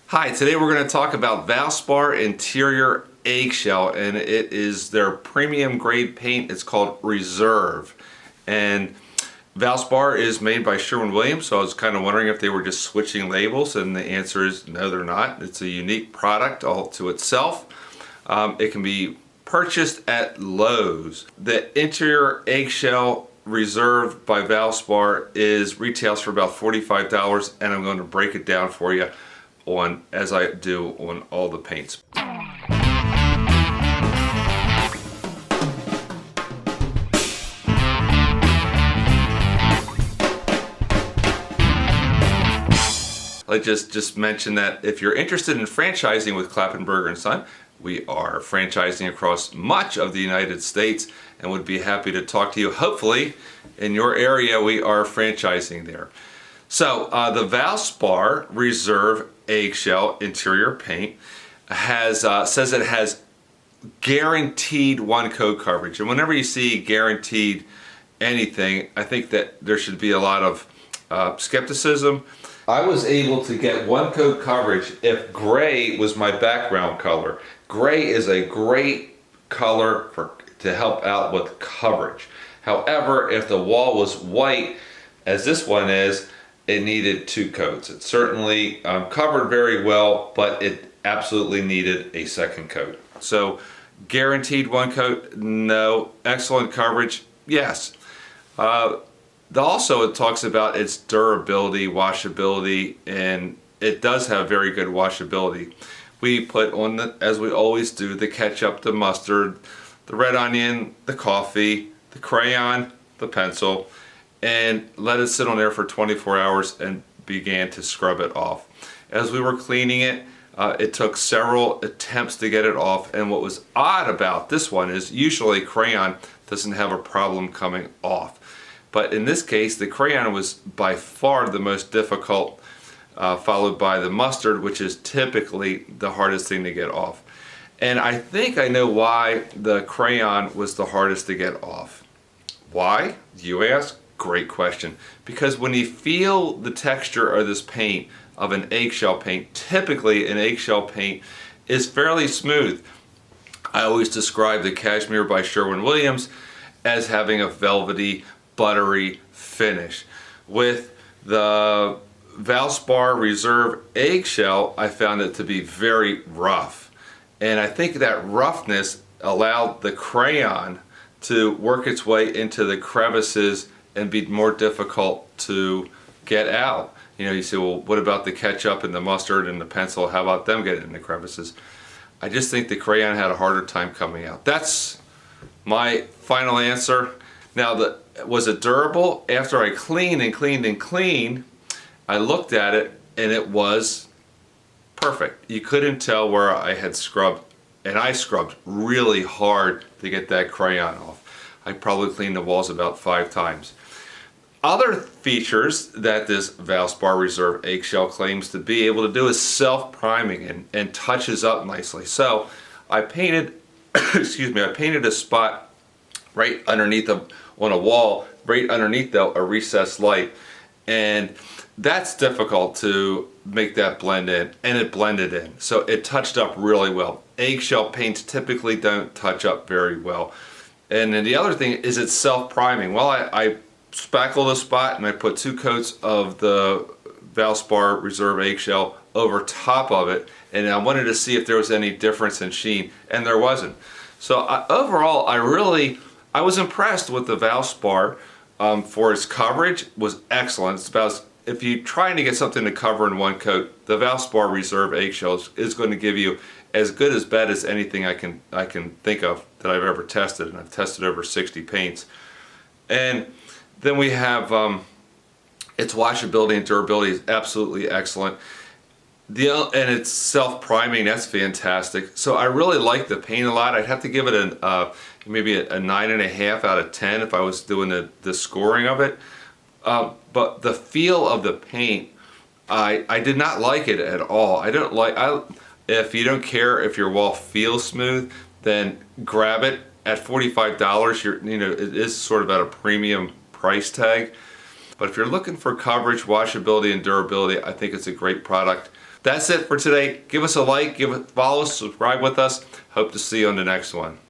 Hi, today we're going to talk about Valspar Interior Eggshell, and it is their premium grade paint. It's called Reserve, and Valspar is made by Sherwin-Williams, so I was kind of wondering if they were just switching labels, and the answer is no, they're not. It's a unique product all to itself. It can be purchased at Lowe's. The Interior Eggshell Reserve by Valspar retails for about $45, and I'm going to break it down for you as I do on all the paints. I just mention that if you're interested in franchising with Klappenberger & Son, we are franchising across much of the United States and would be happy to talk to you. Hopefully in your area we are franchising there. So the Valspar Reserve Eggshell interior paint says it has guaranteed one coat coverage, and whenever you see guaranteed anything, I think that there should be a lot of skepticism. I was able to get one coat coverage if gray was my background color. Gray is a great color to help out with coverage. However, if the wall was white, as this one is, it needed two coats. It certainly covered very well, but it absolutely needed a second coat. So guaranteed one coat? No. Excellent coverage? Yes. Also, it talks about its durability, washability, and it does have very good washability. We put on, as we always do, the ketchup, the mustard, the red onion, the coffee, the crayon, the pencil, and let it sit on there for 24 hours and began to scrub it off. As we were cleaning it, it took several attempts to get it off, and what was odd about this one is usually crayon doesn't have a problem coming off. But in this case, the crayon was by far the most difficult, followed by the mustard, which is typically the hardest thing to get off. And I think I know why the crayon was the hardest to get off. Why, you ask? Great question. Because when you feel the texture of this paint, of an eggshell paint, typically an eggshell paint is fairly smooth. I always describe the Cashmere by Sherwin-Williams as having a velvety, buttery finish. With the Valspar Reserve Eggshell, I found it to be very rough. And I think that roughness allowed the crayon to work its way into the crevices and be more difficult to get out. You know, you say, well, what about the ketchup and the mustard and the pencil? How about them getting in the crevices? I just think the crayon had a harder time coming out. That's my final answer. Now, was it durable? After I cleaned and cleaned and cleaned, I looked at it and it was perfect. You couldn't tell where I had scrubbed, and I scrubbed really hard to get that crayon off. I probably cleaned the walls about 5 times. Other features that this Valspar Reserve Eggshell claims to be able to do is self-priming and touches up nicely. So I painted, excuse me, I painted a spot right underneath on a wall, right underneath a recessed light, and that's difficult to make that blend in, and it blended in. So it touched up really well. Eggshell paints typically don't touch up very well. And then the other thing is it's self-priming. Well, I spackled a spot and I put 2 coats of the Valspar Reserve Eggshell over top of it, and I wanted to see if there was any difference in sheen, and there wasn't. So overall, I was impressed with the Valspar for its coverage. Was excellent. It's about, if you're trying to get something to cover in one coat, the Valspar Reserve Eggshell is going to give you as good as bad as anything I can think of that I've ever tested, and I've tested over 60 paints. And then we have its washability and durability is absolutely excellent. And it's self-priming, that's fantastic. So I really like the paint a lot. I'd have to give it maybe a 9.5 out of 10 if I was doing the scoring of it. But the feel of the paint, I did not like it at all. If you don't care if your wall feels smooth, then grab it. At $45, it is sort of at a premium price tag. But if you're looking for coverage, washability, and durability, I think it's a great product. That's it for today. Give us a like, follow us, subscribe with us. Hope to see you on the next one.